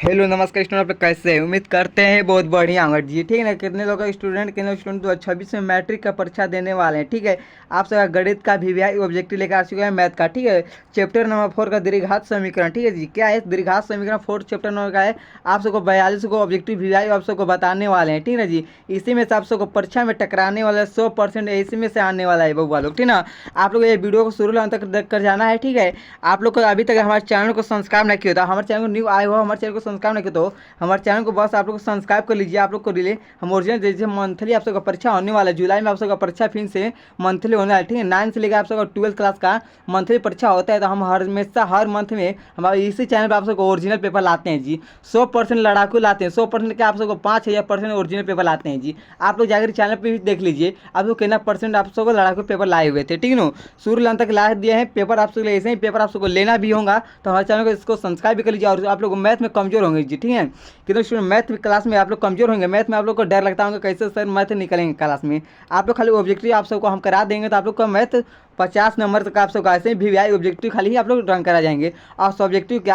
Hello नमस्कार student, आप कैसे हैं? उम्मीद करते हैं बहुत बढ़िया होंगे जी। ठीक है ना। कितने स्टूडेंट 26 में मैट्रिक का परीक्षा देने वाले हैं। ठीक है, आप सबका गणित का वीवीआई ऑब्जेक्टिव लेकर आ चुके हैं, मैथ का। ठीक है, चैप्टर नंबर 4 का द्विघात समीकरण। ठीक है जी, क्या है द्विघात समीकरण 4 चैप्टर नंबर का है। आप सबको 42 को ऑब्जेक्टिव वीवीआई आप सबको बताने वाले हैं। ठीक है जी, इसी में से आप सबको परीक्षा में टकराने वाला 100% इसी में से आने वाला है बउआ लोग। ठीक ना, आप लोग ये वीडियो को शुरू अंत तक देख कर जाना है। ठीक है, आप लोग को अभी तक हमारे चैनल को सब्सक्राइब नहीं किया था, हमारे चैनल को न्यू आए हो, हमारे चैनल को सब्सक्राइब नहीं किया तो हमारे चैनल को बस आप लोग सब्सक्राइब कर लीजिए। आप लोग को रिले हम ओरिजिनल जैसे मंथली आप सबका परीक्षा होने वाला है, जुलाई में आप सबका परीक्षा फिर से मंथली होने वाला है। ठीक है, 9 से लेकर आप सबका 12th क्लास का मंथली परीक्षा होता है। तो हम हमेशा हर मंथ में हमारे इसी चैनल पर आप सबको ओरिजिनल पेपर लाते हैं जी। 100% लड़ाकू लाते हैं, 100% के आप सबको 5000% ओरिजिनल पेपर लाते हैं जी। आप लोग जाकर चैनल पर भी देख लीजिए, आप लोग कितना परसेंट आप सबको लड़ाकू पेपर लाए हुए थे। ठीक है ना, शुरू तक ला दिए हैं पेपर आप सबके लिए। ऐसे ही पेपर आप सबको लेना भी होगा तो हमारे चैनल को इसको सब्सक्राइब भी कर लीजिए। और आप लोग मैथ में कमजोर होंगे जी। ठीक है, कितने स्टूडेंट मैथ क्लास में आप लोग कमजोर होंगे, मैथ में आप लोग को डर लगता होगा कैसे सर मैथ निकलेंगे क्लास में। आप लोग खाली ऑब्जेक्टिव आप सबको हम करा देंगे तो आप लोग का मैथ 50 नंबर तक आप सबका ऐसे ही वीवीआई ऑब्जेक्टिव खाली ही आप लोग रंग करा जाएंगे। और सब्जेक्टिव के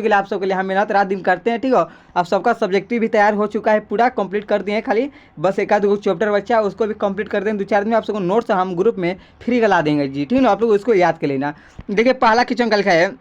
लिए आप सबके लिए हम मेहनत रात दिन करते हैं। ठीक है, आप सबका सब्जेक्टिव भी तैयार हो चुका है, पूरा कंप्लीट कर दिए हैं। खाली बस एक आध चैप्टर बच्चा है, उसको भी कंप्लीट कर देंगे। 2-4 दिन में आप सबको नोट्स हम ग्रुप में फ्री करा देंगे जी। ठीक है ना, आप लोग उसको याद कर लेना। देखिए पहला क्वेश्चन का लिखा है,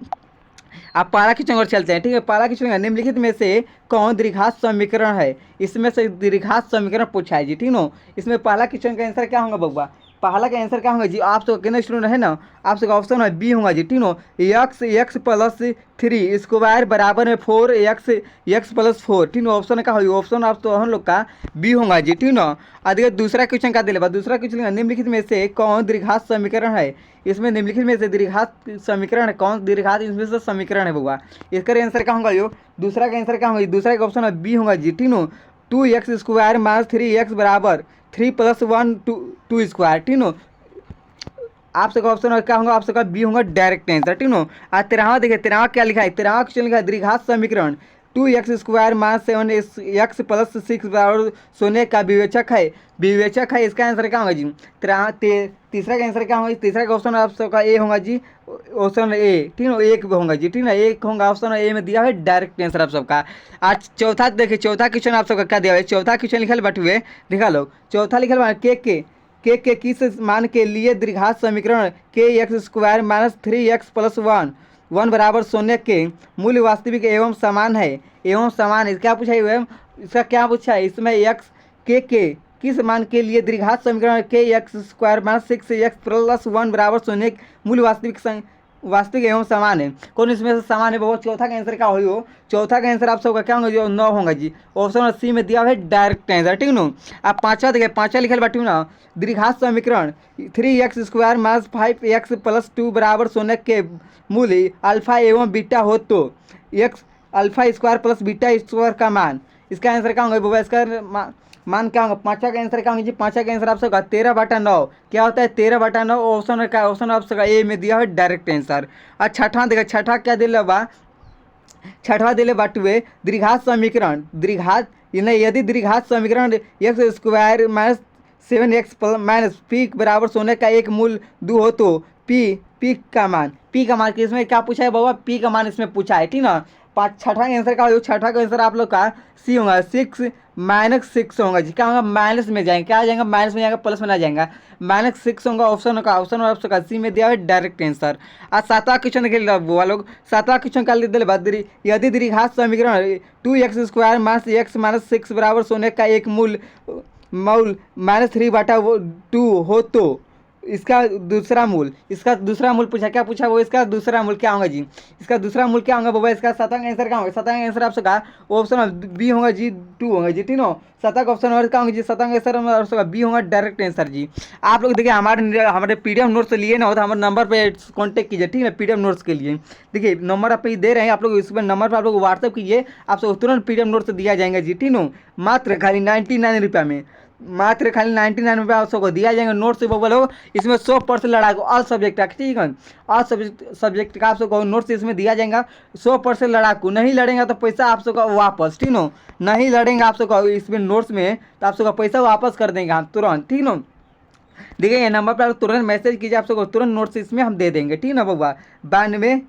आप पारा की चंगर चलते हैं। ठीक है, पारा की चंगर निम्नलिखित में से कौन द्विघात समीकरण है? इसमें से द्विघात समीकरण पूछा है जी। ठीक नो, इसमें पहला क्वेश्चन का आंसर क्या होगा बउआ? पहला का आंसर क्या होगा जी? आप तो कितने स्टूडेंट है ना, आप सबका ऑप्शन है बी होगा जी। ठीक नो, एक्स प्लस 3 स्क्वायर बराबर में 4 एक्स प्लस 4। ठीक नो, ऑप्शन का होगी, ऑप्शन आप तो हम लोग का बी होगा जी। ठीक नो, अधिक दूसरा क्वेश्चन का दिले, दूसरा क्वेश्चन निम्नलिखित में से कौन द्विघात समीकरण है? इसमें निम्नलिखित में से द्विघात समीकरण है कौन? द्विघात इसमें से समीकरण है बउआ, इसका आंसर क्या होगा? यो दूसरा का आंसर क्या होगा? दूसरा का ऑप्शन है बी होगा जी। ठीक नो, 2x² माइनस 3x बराबर 3+1 2 स्क्वायर। ठीक नो, आप सबका ऑप्शन क्या होगा? आप सबका बी होगा डायरेक्ट आंसर। ठीक नो, आज 13वां देखिए, 13वां क्या लिखा है? 13वां क्वेश्चन लिखा है द्विघात समीकरण 2x² माइनस 7x+6 बराबर शून्य का विवेचक है। विवेचक है, इसका आंसर क्या होगा जी? तीसरा का आंसर क्या होगा? तीसरा का ऑप्शन आप सबका ए होगा जी, ऑप्शन ए। ठीक है, एक होगा जी। ठीक है, एक होगा, ऑप्शन ए में दिया है डायरेक्ट आंसर आप सबका। आज चौथा देखिए, चौथा क्वेश्चन आप सबका क्या दिया है? चौथा क्वेश्चन लिखल बट हुए दिखा लो, चौथा लिखल के किस मान के लिए द्विघात समीकरण kx² माइनस 3x+1 बराबर शून्य के मूल्य वास्तविक एवं समान है? एवं समान है, क्या पूछा है? इसका क्या पूछा है? इसमें एक्स के किस मान के लिए द्विघात समीकरण kx² माइनस 6x+1 बराबर शून्य मूल्य वास्तविक एवं समान है? कौन इसमें से समान है? बहुत चौथा का आंसर क्या हो? चौथा का आंसर आप सबका क्या होगा? जो 9 होगा जी, ऑप्शन सी में दिया है डायरेक्ट आंसर। ठीक नो, आप पांचवा देखिए, पांचवा लिखल बाटी ना, द्विघात समीकरण 3x² माइनस 5x+2 बराबर शून्य के मूल्य अल्फा एवं बीटा हो तो x alpha square plus beta square का मान, इसका आंसर क्या होगा बाबा? इसका मान क्या होगा? पांचवा का आंसर क्या होगा जी? पांचवा का आंसर आप सबका 13/9 क्या होता है? 13/9 ऑप्शन का, ऑप्शन आप सबका ए में दिया है डायरेक्ट आंसर। और छठा देखा, छठा क्या दिले बा? छठवा दिले बाटुए द्विघात समीकरण, द्विघात यदि द्विघात समीकरण x² minus 7x minus P बराबर शून्य का एक मूल 2 हो तो पी का मान, पी का मान इसमें क्या पूछा है बाबा? पी का मान इसमें पूछा है। ठीक ना, छठा का आंसर क्या होगा? छठा का आंसर आप लोग का सी होगा, 6 होगा जी। क्या होगा? माइनस में जाएंगे, क्या आ जाएगा? माइनस में जाएगा, प्लस में ना जाएगा, -6 होगा ऑप्शन का, ऑप्शन आप सबका सी में दिया है डायरेक्ट आंसर। आज सातवां क्वेश्चन देख वो लोग, सातवां क्वेश्चन का दे बाद यदि द्विघात समीकरण 2x² माइनस x माइनस 6 बराबर शून्य का एक मूल -3/2 हो तो इसका दूसरा मूल पूछा, क्या पूछा वो? इसका दूसरा मूल क्या होगा जी? इसका दूसरा मूल क्या होगा बाबा? इसका सातवां आंसर क्या होगा? सातवां आंसर आप सबका ऑप्शन बी होगा जी, 2 होगा जी। ठीक है, सातवां का ऑप्शन और क्या होगा जी? सातवां आंसर आप सबका बी होगा डायरेक्ट आंसर जी। आप लोग देखिए हमारे पीडीएफ नोट्स लिए ना हो तो हमारे नंबर पे कॉन्टेक्ट कीजिए। ठीक है, पीडीएफ नोट्स के लिए देखिए नंबर आप दे रहे हैं, आप लोग इस पर नंबर पर आप लोग व्हाट्सअप कीजिए, आप सब तुरंत पीडीएफ नोट्स दिया जाएगा जी। ठीक है, मात्र खाली 99 रुपये में, मात्र खाली 99 रुपये आप सबको दिया जाएगा नोट्स बबल हो। इसमें 100% लड़ाकू ऑल सब्जेक्ट का। ठीक है, ऑल सब्जेक्ट का आप सबको नोट्स इसमें दिया जाएगा, 100% लड़ाकू। नहीं लड़ेंगे तो पैसा आप सबका वापस। ठीक है, नहीं लड़ेंगे आप सबका इसमें नोट्स में तो आप सबका पैसा वापस कर देंगे हम तुरंत। ठीक है, देखिए ये नंबर पर आप तुरंत मैसेज कीजिए, आप सबको तुरंत नोट्स इसमें हम दे देंगे। ठीक है ना बउआ? 92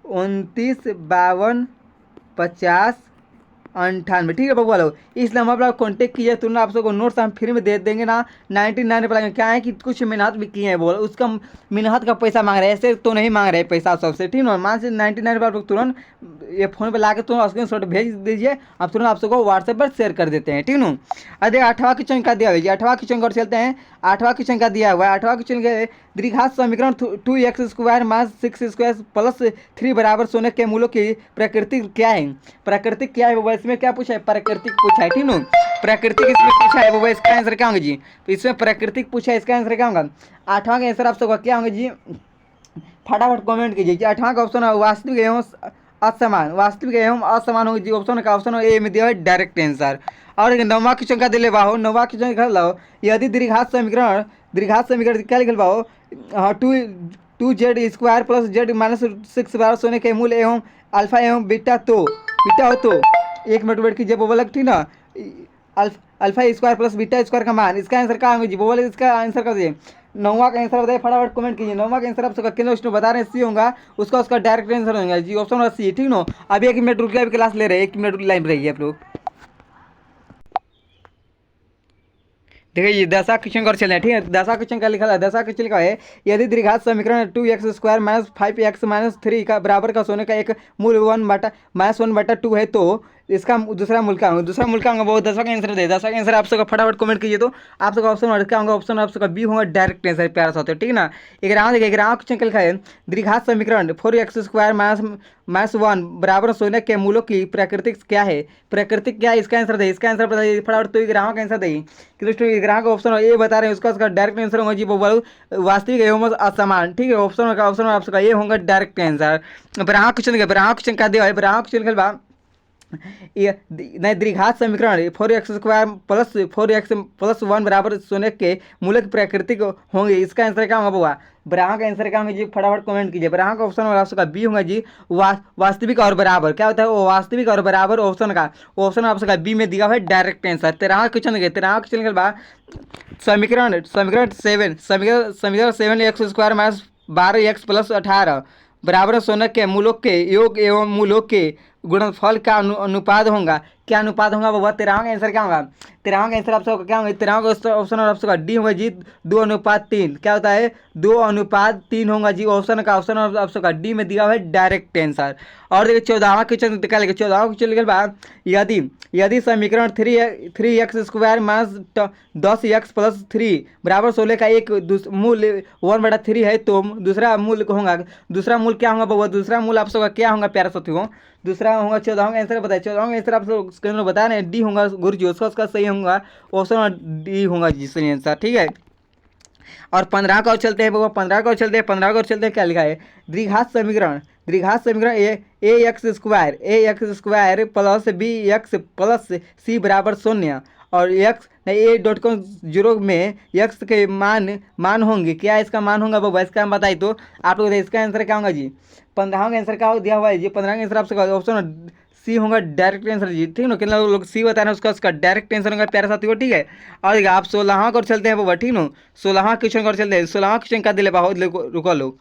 29 52 50 98, ठीक है बबुआ लोग। इसलिए हम आप कॉन्टेक्ट कीजिए, तुरंत आप सबको नोट्स हम फ्री में दे देंगे ना। 99 रुपये क्या है कि कुछ मेहनत भी किए हैं, बोल उसका मेहनत का पैसा मांग रहे हैं, ऐसे तो नहीं मांग रहे पैसा सबसे, ठीक ना। मान से 99 रुपये आप लोग तुरंत ये फ़ोन पे ला के तुरंत स्क्रीन शॉट भेज दीजिए, आप तुरंत आप सबको व्हाट्सएप पर शेयर कर देते हैं, ठीक ना। अरे 8वां क्वेश्चन का दिया हुआ है, 8वां क्वेश्चन और चलते हैं। 8वां क्वेश्चन का दिया हुआ है, 8वां क्वेश्चन के द्विघात समीकरण 2x² माइनस 6x² प्लस 3 बराबर सोने के मूलों की प्रकृति क्या है। प्रकृति क्या है वो, इसमें क्या पूछा है, प्राकृतिक पूछा है, ठीक ना। प्राकृतिक इसमें पूछा है वो, इसका आंसर क्या होगा जी। तो इसमें प्राकृतिक पूछा है, इसका आंसर क्या होगा। 8वां का आंसर आप सबका क्या होगा जी, फटाफट कमेंट कीजिए कि 8वां का ऑप्शन है वास्तविक एवं असमान, वास्तविक एवं असमान होगी जी। ऑप्शन का ऑप्शन ए में दिया है डायरेक्ट आंसर। और 9वां क्वेश्चन का दिले बाहो, 9वां क्वेश्चन लिख लो, यदि द्विघात समीकरण क्या लिख लो, two z square plus z minus 6 बराबर सोने के मूल एवं अल्फा एवं बीटा हो तो 1 मिनट वेट कीजिए वो बोला, ठीक ना। Alpha square plus beta square का मान, इसका आंसर क्या होगा जी, वो बोले इसका आंसर कर दिए। 9वां का आंसर बताइए, फटाफट कमेंट कीजिए। 9वां का आंसर आप सबका किलो स्टूडेंट बता रहे हैं सी होगा, उसका डायरेक्ट आंसर होगा जी, ऑप्शन सी, ठीक ना। अभी 1 मिनट रुक गया, अभी क्लास ले रहे हैं, 1 मिनट लाइन रहिए आप लोग। देखिए ये 10वां क्वेश्चन कर चले हैं, ठीक है। 10वां क्वेश्चन का लिखा है, 10वां क्वेश्चन लिखा है, यदि द्विघात समीकरण 2x² माइनस 5x माइनस 3 का बराबर का सोने का एक मूल 1/2 है तो इसका दूसरा मूल क्या होगा। दूसरा मूल क्या होगा वो 10वां का आंसर दे। 10वां का आंसर आप सबका फटाफट कमेंट कीजिए, तो आप सबका ऑप्शन क्या होगा, ऑप्शन आप सबका बी होगा डायरेक्ट आंसर, प्यारा सा होता है, ठीक ना। 11वां क्वेश्चन का लिखा है, द्विघात समीकरण 4x² माइनस 1 बराबर सोने के मूलों की प्रकृति क्या है। प्रकृति क्या है, इसका आंसर दे, इसका आंसर बताइए फटाफट। तो 11वां का आंसर दे, ग्राहक ऑप्शन ए बता रहे हैं, उसका डायरेक्ट आंसर होगा जी वो वास्तविक एवं असमान, ठीक है। ऑप्शन आपका ये होगा डायरेक्ट आंसर। ग्राहक क्वेश्चन का दिया है, ग्राहक क्वेश्चन ये नहीं, द्विघात समीकरण 4x² प्लस 4x+1 बराबर सोने के मूल की प्रकृति होंगे, इसका आंसर क्या होगा बुआ। ब्राह्मण का आंसर क्या होंगे जी, फटाफट कमेंट कीजिए। ब्राह्मण का ऑप्शन आपका बी होगा जी, वास्तविक और बराबर। क्या होता है वो, वास्तविक और बराबर ऑप्शन का, ऑप्शन आपका बी में दिया हुआ है डायरेक्ट आंसर। 13वां क्वेश्चन के बाद समीकरण 7 x² माइनस 12x प्लस 18 बराबर सोने के मूलों के योग एवं मूलों के गुणनफल का अनुपात होगा। क्या अनुपात होगा वो, 13वां का आंसर क्या होगा। 13वां का आंसर आप सबका क्या होगा, 13वां का ऑप्शन आप सबका डी होगा जी, 2:3। क्या होता है, 2:3 होगा जी। ऑप्शन आप सबका डी में दिया हुआ है डायरेक्ट आंसर। और देखिए 14वां क्वेश्चन निकालेंगे। 14वां क्वेश्चन के बाद यदि समीकरण 3x² माइनस 10x प्लस 3 बराबर 16 का एक मूल 1/3 है तो दूसरा मूल होगा। दूसरा मूल क्या होगा वो, दूसरा मूल आप सबका क्या होगा प्यारा साथियों। दूसरा होगा 14वां का आंसर बताइए। 14वां का आंसर आप सब बता रहे हैं डी होगा गुरु जी, उसका सही होगा ऑप्शन डी होगा जी सही आंसर, ठीक है। और 15 का और चलते हैं बाबा, 15 का और चलते हैं। 15 का और चलते हैं, क्या लिखा है, द्विघात समीकरण a x square plus b x plus c बराबर 0 और एक्स A.0 में एक्स के मान होंगे। क्या इसका मान होगा बाबा, इसका हम बताइए तो आप लोग इसका आंसर क्या होगा जी। 15 का आंसर क्या दिया हुआ है जी, 15 का आंसर आपसे ऑप्शन सी होगा डायरेक्ट आंसर जी, ठीक ना। कितना लोग सी बता रहे हैं, उसका डायरेक्ट आंसर होगा प्यारे साथियों, ठीक है। और देखिए आप 16वां कर चलते हैं बाबा, ठीक ना। 16वां क्वेश्चन कर चलते हैं। 16वां क्वेश्चन का दिले बाहो, रुको लोग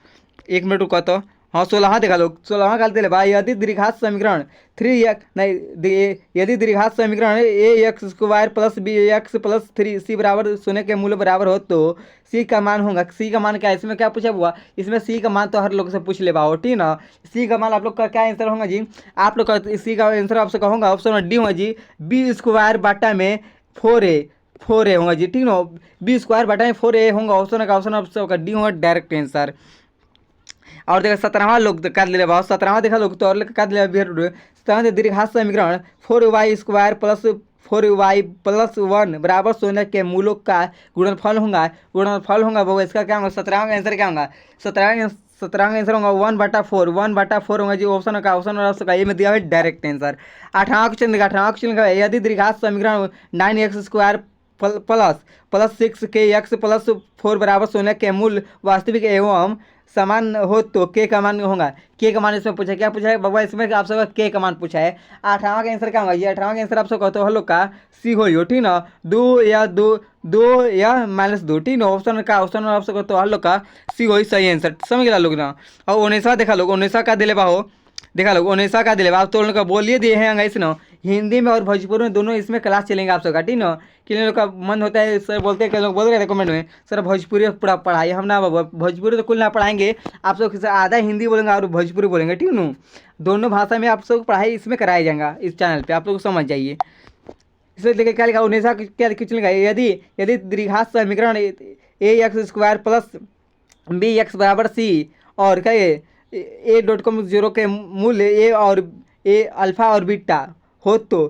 1 मिनट रुको तो। हाँ 16वां देखा लोग, 16वां का दिले भाई, यदि द्विघात समीकरण 3x नहीं, यदि द्विघात समीकरण a x² plus bx plus 3c बराबर शून्य के मूल बराबर हो तो c का मान होगा। c का मान क्या है, इसमें क्या पूछा हुआ, इसमें c का मान तो हर लोग से पूछ ले पाओ, ठीक ना। c का मान आप लोग का क्या आंसर होगा जी, आप लोग का c का आंसर आपसे कहूँगा ऑप्शन डी होगा जी, b² बाटा में 4a होगा जी, ठीक ना। b² बाटा में 4a होगा, ऑप्शन आप सबका डी होगा डायरेक्ट आंसर। और देखा 17वां लोग कर ले बहुत, 17वां देखा लोग तो और कर ले 17वां द्विघात समीकरण 4y² प्लस 4y+1 बराबर 16 के मूलों का गुणनफल होगा वो, इसका क्या होगा, 17वां का आंसर क्या होगा। 17वां का आंसर होगा 1/4 होगा जी, ऑप्शन का ये में दिया है डायरेक्ट आंसर। 18वां क्वेश्चन का यदि द्विघात समीकरण 9x² प्लस 6kx प्लस 4 बराबर 16 के मूल वास्तविक एवं समान हो तो के का मान होगा। के का मान इसमें पूछा, क्या पूछा है बाबा, इसमें आप सबका के का मान पूछा है। 18वां का आंसर क्या होगा ये, 18वां का आंसर आप सब कहते हो हलो का सी हो, ठीक ना। 2 या -2, ठीक ना। ऑप्शन आप सब कहते हो हलो का सी हो सही आंसर, समझ गया लोग ना। और 19वां देखा लोग, 19वां का दिले बा हो, देखा लोग 19वां का दिले बा, आप तो लोग का बोलिए दिए हैं इस ना, हिंदी में और भोजपुरी में दोनों इसमें क्लास चलेंगे आप सबका, ठीक ना। किन लोग का मन होता है, सर बोलते हैं, कई लोग बोल रहे थे कमेंट में सर भोजपुरी पूरा पढ़ाई, हम ना बाबा भोजपुरी तो कुल ना पढ़ाएंगे, आप सब आधा हिंदी बोलेंगे और भोजपुरी बोलेंगे, ठीक ना। दोनों भाषा में आप सबको पढ़ाई इसमें कराया जाएगा इस चैनल पर, आप लोग समझ जाइए। इसमें देखिए क्या लिखा, 19 क्या कुछ लिखा है, यदि यदि द्विघात समीकरण a x square plus b x बराबर सी और क्या ए डॉट कॉम जीरो के मूल्य ए और ए अल्फा और बीटा हो तो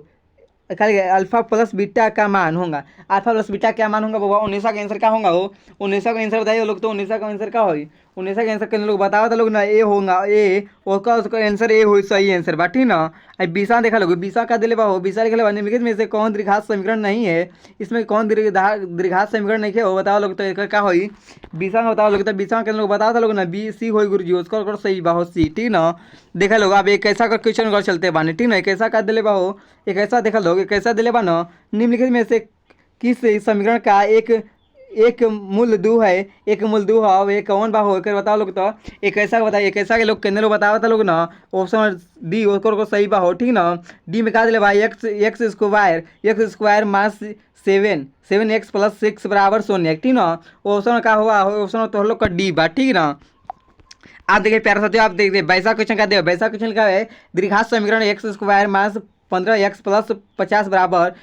क्या अल्फा प्लस बीटा का मान होगा, अल्फा प्लस बीटा क्या मान होगा बाबा, 19 का आंसर क्या होगा, वो 19 का आंसर बताइए लोग, तो 19 का आंसर क्या होगी, 19 का आंसर कितने लोग बताओ तो लोग ना, ए होगा ए, उसका आंसर ए हो, सही आंसर बा, ठीक ना। अब बीसा देखा लोग, बीसा का दिले बा हो, बीसा लिखा बा, निम्नलिखित में से कौन द्विघात समीकरण नहीं है, इसमें कौन द्विघात समीकरण नहीं है वो बताओ लोग, तो एक क्या होगी बीसा का बताओ लोग, तो बीसा के लोग बताओ था लोग ना, बी सी हो गुरु जी, उसका सही बा हो सी, ठीक ना। देखा लोग अब एक ऐसा क्वेश्चन कर चलते बानी, ठीक ना। एक ऐसा का दिले बा हो, एक ऐसा देखा लोग, एक ऐसा दिले बा ना, निम्नलिखित में से किस समीकरण का एक मूल दू है, एक मूल दू है, एक कौन बा हो एक बताओ लोग, तो एक ऐसा बताइए, एक ऐसा के लोग कितने लोग बताओ था लोग ना, ऑप्शन डी उसको सही बा हो, ठीक ना। डी में कहा दिले भाई x square minus 7 x plus 6 बराबर 0, ठीक ना। ऑप्शन का हुआ ऑप्शन तो हम लोग का डी बा, ठीक ना। आप देखिए प्यारे साथियों, आप देखिए वैसा क्वेश्चन का दिया, वैसा क्वेश्चन का है द्विघात समीकरण x square minus 15 x plus 50 बराबर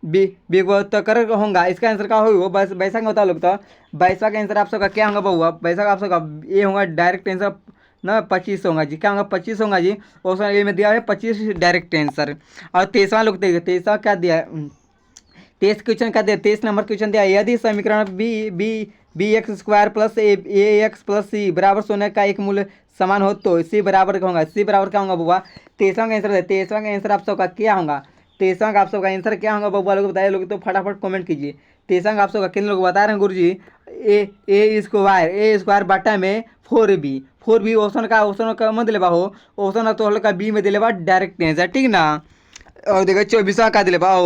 विभक्तकर होगा, इसका आंसर क्या होगा बस वैसा का बता लोग, तो वैसा का आंसर आप सबका क्या होगा बहुआ, वैसा का आप सबका ये होगा डायरेक्ट आंसर ना 25 होगा जी, क्या होगा 25 होगा जी, ऑप्शन ए में दिया है 25 डायरेक्ट आंसर। और 23वां लोग देखिए, 23वां क्या दिया है, 23 क्वेश्चन का दिया, 23 नंबर क्वेश्चन दिया, यदि समीकरण b b b x square plus a x plus c बराबर 0 का एक मूल्य समान हो तो सी बराबर क्या होगा, सी बराबर क्या होगा बुआ, 23वां का आंसर है, 23वां का आंसर आप सबका क्या होगा, 23वां का आप सबका आंसर क्या होगा बबुआ लोग बताइए लोग, तो फटाफट कमेंट कीजिए। 23वां का आप सबका कितने लोग बता रहे हैं गुरु जी, ए स्क्वायर बाटा में 4b ऑप्शन का मत दिले हो, ऑप्शन तो हल्का बी में दिले बा डायरेक्ट आंसर, ठीक ना। और देखो 24वां का दिले बा,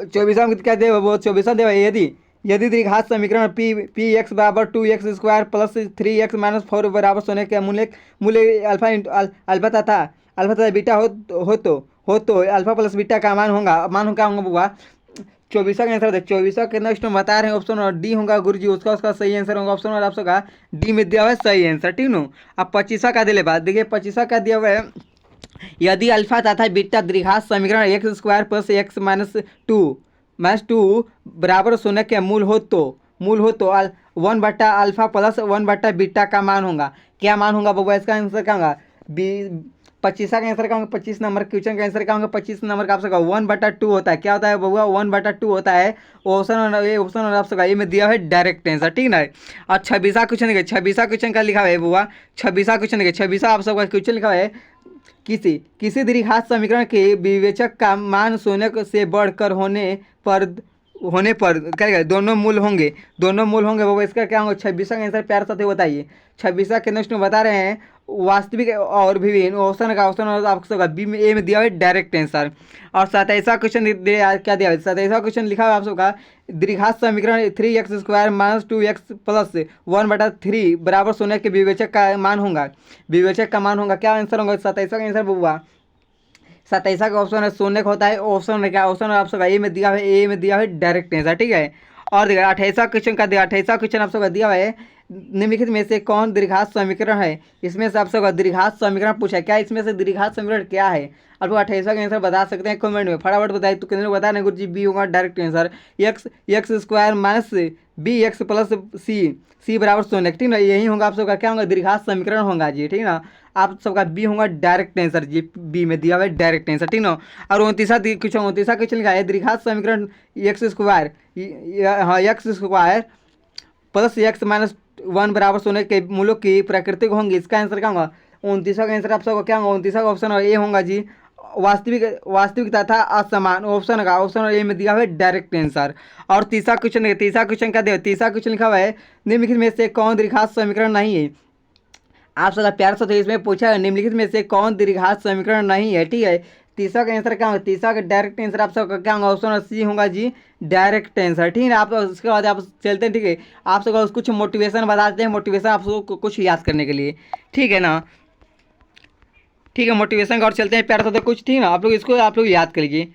24वां में क्या दे वो 24वां दे, यदि यदि द्विघात समीकरण पी एक्स बराबर 2 x square plus 3 x minus 4 बराबर 0 के मूल्य अल्फा तथा बीटा हो तो अल्फा प्लस बीटा का मान क्या होगा बुआ, 24वां का आंसर है, 24वां के नेक्स्ट में बता रहे हैं ऑप्शन और डी होगा गुरु जी, उसका सही आंसर होगा ऑप्शन और आप सबका डी में दिया हुआ है सही आंसर, ठीक नो। अब 25वां का दिले बात देखिए, 25वां का दिया हुआ है, यदि अल्फा तथा बीटा द्विघात समीकरण x square plus x minus two बराबर 0 के मूल हो तो 1/अल्फा प्लस 1/बीटा का मान होगा, क्या मान होगा बाबा, इसका आंसर क्या होगा, 25 का आंसर क्या होगा, 25 नंबर क्वेश्चन का आंसर क्या होगा, 25 नंबर का आप सबका 1/2 होता है, क्या होता है बबुआ 1/2 होता है, ऑप्शन और आप सबका ये में दिया है डायरेक्ट आंसर, ठीक ना। और 26वां क्वेश्चन देखिए, 26वां क्वेश्चन का लिखा है बुआ, 26वां क्वेश्चन देखिए, 26वां आप सबका क्वेश्चन लिखा है, किसी द्विघात समीकरण के विवेचक का मान 0 से बढ़कर होने पर क्या दोनों मूल होंगे बाबा, इसका क्या होगा 26वां का आंसर प्यार साथ बताइए। 26वां के नेक्स्ट में बता रहे हैं वास्तविक और विभिन्न ऑप्शन आप सबका बी में ए में दिया हुआ है डायरेक्ट आंसर। और 27वां क्वेश्चन क्या दिया है, 27वां क्वेश्चन लिखा हुआ है आप सबका द्विघात समीकरण 3 x square minus 2 x plus 1/3 बराबर 0 के विवेचक का मान होगा, क्या आंसर होगा 27वां का आंसर बुआ, 27वां का ऑप्शन है 0 होता है, ऑप्शन है क्या, ऑप्शन आप सबका ए में दिया है डायरेक्ट आंसर, ठीक है। और देखिए 28वां क्वेश्चन का दिया, 28वां क्वेश्चन आप सबका दिया है, निम्नलिखित में से कौन द्विघात समीकरण है, इसमें से आप सबका द्विघात समीकरण पूछा है, क्या इसमें से द्विघात समीकरण क्या है, आप लोग 28वां का आंसर बता सकते हैं कमेंट में, फटाफट बताइए, तो कितने लोग बता रहे हैं गुरु जी बी होगा direct answer, x square minus b x plus c बराबर 0, ठीक ना, यही होगा आप सबका क्या होगा द्विघात समीकरण होगा जी, ठीक ना। आप सबका बी होगा डायरेक्ट आंसर जी, बी में दिया हुआ है डायरेक्ट आंसर, ठीक ना। और 29वां क्वेश्चन लिखा है द्विघात समीकरण x square plus x minus 1 बराबर 0 के मूल्यों की प्राकृतिक होंगी, इसका आंसर क्या होगा, 29वां का आंसर आप सबका क्या होगा, 29वां का ऑप्शन ए होगा जी वास्तविक तथा असमान, ऑप्शन ए में दिया हुआ है डायरेक्ट आंसर। और तीसरा क्वेश्चन क्या दिया, तीसरा क्वेश्चन लिखा हुआ है निम्नलिखित में से कौन द्विघात समीकरण नहीं है, आप सबका प्यार से तो इसमें पूछा है निम्नलिखित में से कौन द्विघात समीकरण नहीं है, ठीक है। तीसरा का आंसर क्या होगा, तीसरा का डायरेक्ट आंसर आप सबका क्या होगा, ऑप्शन सी होगा जी डायरेक्ट आंसर, ठीक है। आप उसके बाद आप चलते हैं, ठीक है, आप सबका कुछ मोटिवेशन बताते हैं, मोटिवेशन आप सबको कुछ याद करने के लिए, ठीक है ना। ठीक है, मोटिवेशन का और चलते हैं प्यार सा कुछ, ठीक है ना। आप लोग इसको आप लोग याद कर लीजिए।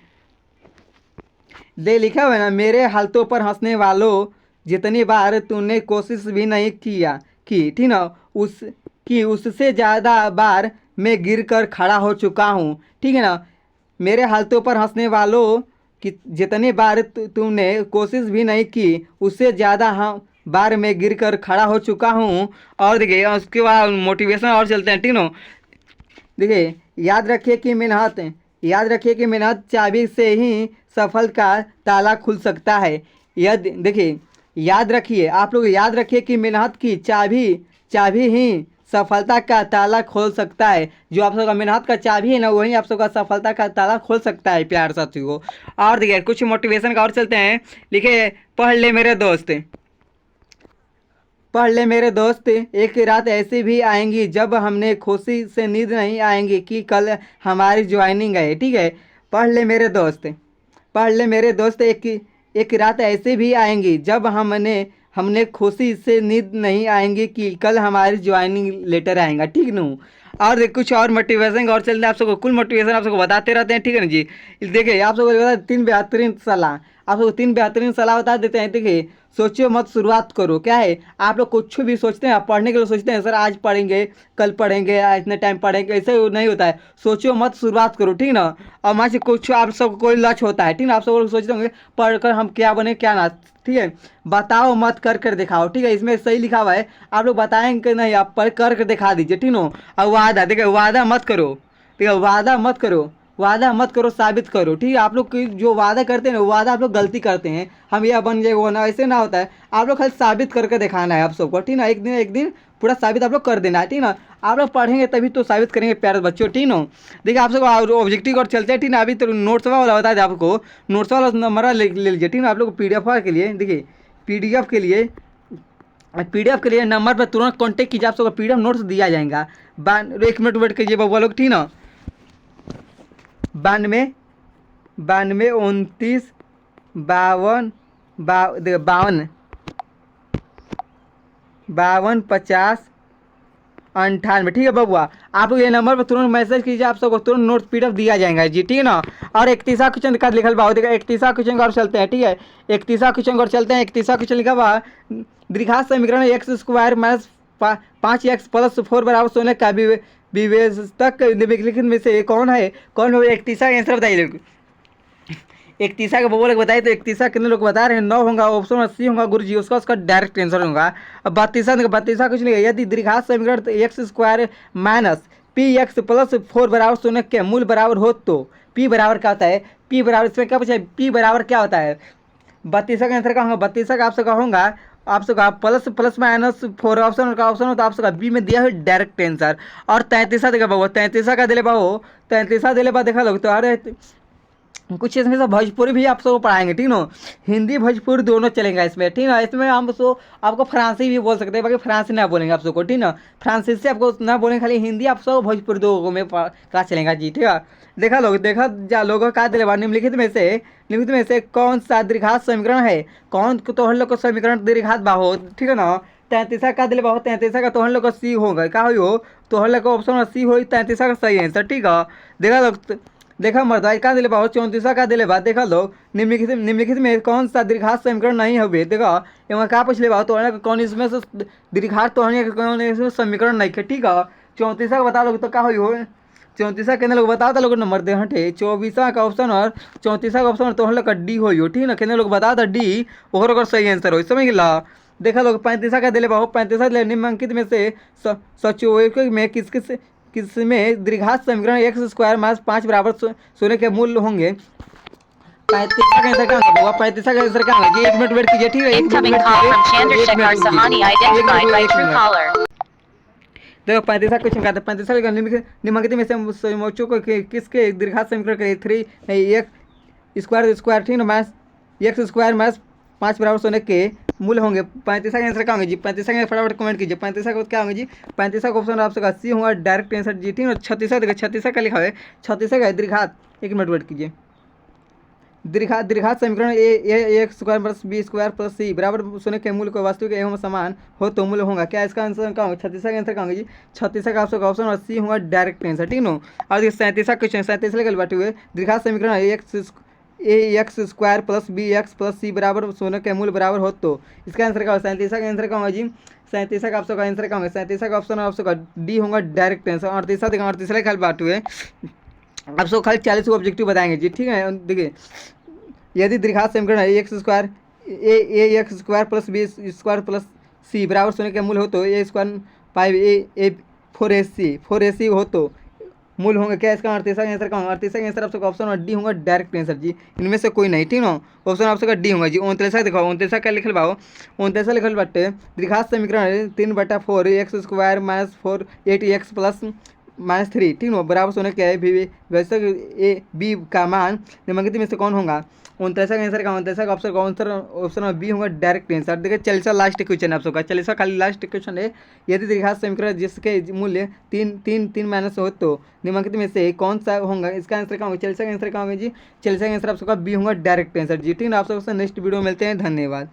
दे लिखा हुआ है ना, मेरे हालतों पर हंसने वालों, जितनी बार तूने कोशिश भी नहीं किया की, ठीक ना, उससे ज़्यादा बार मैं गिर कर खड़ा हो चुका हूँ, ठीक है ना। मेरे हालतों पर हंसने वालों कि जितनी बार तूने कोशिश भी नहीं की, उससे ज़्यादा हाँ बार मैं गिर कर खड़ा हो चुका हूँ। और देखिए उसके बाद मोटिवेशन और चलते हैं, ठीक ना। देखिए, याद रखिए कि मेहनत चाबी से ही सफल का ताला खुल सकता है। यदि देखिए, याद रखिए, आप लोग याद रखिए कि मेहनत की चाबी चाबी ही सफलता का ताला खोल सकता है। जो आप सबका मेहनत का चाबी है ना, वही आप सबका सफलता का ताला खोल सकता है प्यार साथियों। और देखिए कुछ मोटिवेशन का और चलते हैं। लिखे, पढ़ ले मेरे दोस्त, पढ़ ले मेरे दोस्त, एक रात ऐसी भी आएंगी जब हमने खुशी से नींद नहीं आएंगी कि कल हमारी ज्वाइनिंग है, ठीक है। पढ़ ले मेरे दोस्त, पढ़ ले मेरे दोस्त, एक रात ऐसी भी आएंगी जब हमने हमने खुशी से नींद नहीं आएंगी कि कल हमारी ज्वाइनिंग लेटर आएगा, ठीक नू। और कुछ और मोटिवेशन और चलते हैं, आप सबको कुल मोटिवेशन आप सबको बताते रहते हैं, ठीक है ना जी। देखिए आप सबको बता 3 बेहतरीन सलाह, आप सबको 3 बेहतरीन सलाह बता देते हैं। देखिए, सोचो मत, शुरुआत करो। क्या है, आप लोग कुछ भी सोचते हैं, आप पढ़ने के लिए सोचते हैं, सर आज पढ़ेंगे, कल पढ़ेंगे, इतने टाइम पढ़ेंगे, ऐसे नहीं होता है। सोचो मत, शुरुआत करो, ठीक ना। और मान से कुछ आप सबको कोई लक्ष्य होता है, ठीक ना, आप सब लोग सोचते होंगे पढ़कर हम क्या बने क्या ना, ठीक है। बताओ मत, कर कर दिखाओ, ठीक है। इसमें सही लिखा हुआ है, आप लोग बताएंगे कि नहीं, आप पढ़ कर दिखा दीजिए, ठीक ना। और वादा, देखिए वादा मत करो, ठीक है, वादा मत करो, वादा मत करो, साबित करो, ठीक है। आप लोग जो वादा करते हैं ना, वो वादा आप लोग गलती करते हैं, हम यह बन जाए वो ना, ऐसे ना होता है। आप लोग खाली साबित करके दिखाना है आप सबको, ठीक ना। एक दिन पूरा साबित आप लोग कर देना है, ठीक ना। आप लोग पढ़ेंगे तभी तो साबित करेंगे प्यारे बच्चों, ठीक ना। देखिए आप सबको ऑब्जेक्टिव और चलते हैं, ठीक ना। अभी तो नोट्स वाला बता दें आपको, नोट्स वाला नंबर ले लीजिए, ठीक ना। आप लोग PDF के लिए, देखिए PDF के लिए, PDF के लिए नंबर पर तुरंत कॉन्टेक्ट कीजिए, आप सबको PDF नोट्स दिया जाएगा। 1 मिनट वेट कीजिए बबुआ लोग, ठीक ना। 92 92 29 52 52 52 50 98, ठीक है बबुआ। आप लोग ये नंबर पर तुरंत मैसेज कीजिए, आप सबको तुरंत नोट PDF दिया जाएगा जी, ठीक है ना। और 31वां क्वेश्चन का लिखल बा, देखा 31वां क्वेश्चन और चलते हैं, ठीक है। 31वां क्वेश्चन और चलते हैं। 31वां क्वेश्चन लिखा हुआ, द्विघात समीकरण x² माइनस 5x+4 बराबर 16 का विवेचक निम्नलिखित में से कौन है। 31वां आंसर बताइए लोग। 31वां का बोल बताइए तो 31वां कितने लोग बता रहे हैं, 9 होगा, ऑप्शन सी होगा गुरु जी, उसका डायरेक्ट आंसर होगा। अब 32वां कुछ नहीं है, यदि द्विघात समीकरण x² माइनस px+4 बराबर 16 के मूल बराबर हो तो p बराबर क्या होता है। p बराबर, इसमें क्या पूछा है, p बराबर क्या होता है। 32वां का आंसर क्या होगा, 32वां का आप सबका होगा, आप सबका ++-4 ऑप्शन का ऑप्शन हो तो आप सबका बी में दिया है डायरेक्ट आंसर। और 33वां देखा बाबू, 33वां का दिले बाबू, 33वां दिले बा देखा लोग तो। अरे कुछ इसमें से भोजपुरी भी आप सबको पढ़ाएंगे, ठीक ना। हिंदी भोजपुरी दोनों चलेंगे इसमें, ठीक ना। इसमें हम सो आपको फ्रांसी भी बोल सकते हैं, बाकी फ्रांसी ना बोलेंगे आप सबको, ठीक ना। फ्रांसीसी आपको ना बोलेंगे, खाली हिंदी आप सब भोजपुरी दो में का चलेगा जी, ठीक है। देखा जा लोगों का दिले निम्नलिखित में से कौन सा द्विघात समीकरण है, कौन तो हम लोग को समीकरण द्विघात बाहो, ठीक है ना। 33वां का दिले बाहो, 33वां का तो हम लोग का सी होगा, क्या हो तो हम लोग का ऑप्शन सी हो, 33वां का सही आंसर, ठीक है। देखा लोग, देखा मर्दा का दिले बाबू, 34वां का दिले बा, देखा लो निम्नलिखित में कौन सा द्विघात समीकरण नहीं हुए। देखा एवं का पूछ ले बा तो कौन इसमें से द्विघात तो कौन इसमें समीकरण नहीं है, ठीक है। 34वां का बता लोग तो क्या हो, 34वां के लोग बताओ तो लोग नंबर दे हटे। 24वां का ऑप्शन और 34वां का ऑप्शन तो हम लोग का डी हो, ठीक ना। कितने लोग बता था डी, और सही आंसर हो, समझ ला। देखा लोग 35वां का दिले बाबू, 35वां निम्नलिखित में से सचोक में किसमें द्विघात समीकरण x² माइनस 5 बराबर 16 के मूल होंगे। 35वां का आंसर क्या होगा बाबा, 35वां का आंसर क्या होगा जी। 1 मिनट वेट कीजिए, ठीक है। 1 मिनट वेट कीजिए। देखो 35वां क्वेश्चन का था, 35वां का निम्नलिखित में से समोच्चों को किसके द्विघात समीकरण के 3 x², ठीक ना, माइनस x² माइनस 5 बराबर 16 के मूल होंगे। 35वां का आंसर क्या होंगे जी। 35वां का फटाफट कमेंट कीजिए, 35वां का क्या होंगे जी। 35वां का ऑप्शन आपका सी होगा डायरेक्ट आंसर जी, ठीक है। 36वां देखो, 36वां का लिखा है, 36वां का द्विघात, 1 मिनट वेट कीजिए। दीर्घात समीकरण a x square plus b square plus c बराबर शून्य के मूल्य को वास्तविक एवं समान हो तो मूल्य होगा क्या? इसका आंसर क्या होगा? 36 का आंसर क्या होगा जी? 36 का आपका ऑप्शन और सी होगा डायरेक्ट आंसर, ठीक ना। और 37 क्वेश्चन 37 लेकर बैठे हुए दीर्घात समीकरण a x square plus b x plus c बराबर शून्य के मूल्य बराबर हो तो इसका आंसर क्या होगा? 37 का आंसर क्या होगा जी? 37 का आपका आंसर क्या होगा? 37 का ऑप्शन आपका डी होगा डायरेक्ट आंसर। 38 लेकर बैठे हुए आप सब खाली 40 ऑब्जेक्टिव बताएंगे जी, ठीक है। देखिए यदि दीर्घात समीकरण है x square a x square plus b square plus c बराबर शून्य के मूल हो तो ए स्क्वायर 5 ए 4AC हो तो मूल होंगे क्या? इसका 38 का आंसर क्या होगा? 38 का आंसर आपका ऑप्शन और डी होगा डायरेक्ट आंसर जी, इनमें से कोई नहीं, ठीक ना। ऑप्शन आपका डी होगा जी। 29 देखो 29 क्या लिखल भाव? 29 लिखल बाटे दीर्घात समीकरण 3/4 x square minus 4 8 x plus -3, ठीक ना, बराबर शून्य क्या है? वैसे ए बी का मान निम्नलिखित में से कौन होगा? 29 का आंसर का 29 का ऑप्शन बी होगा डायरेक्ट आंसर। देखिए 40 लास्ट क्वेश्चन आप सबका 40 खाली लास्ट क्वेश्चन है। यदि दीर्घात समीकरण जिसके मूल्य 3 माइनस हो तो निम्नलिखित में से कौन सा होगा? इसका आंसर क्या होगा? 40 का आंसर क्या होगा जी? 40 का आंसर आप सबका बी होगा डायरेक्ट आंसर जी, ठीक है। आप सबसे नेक्स्ट वीडियो मिलते हैं, धन्यवाद।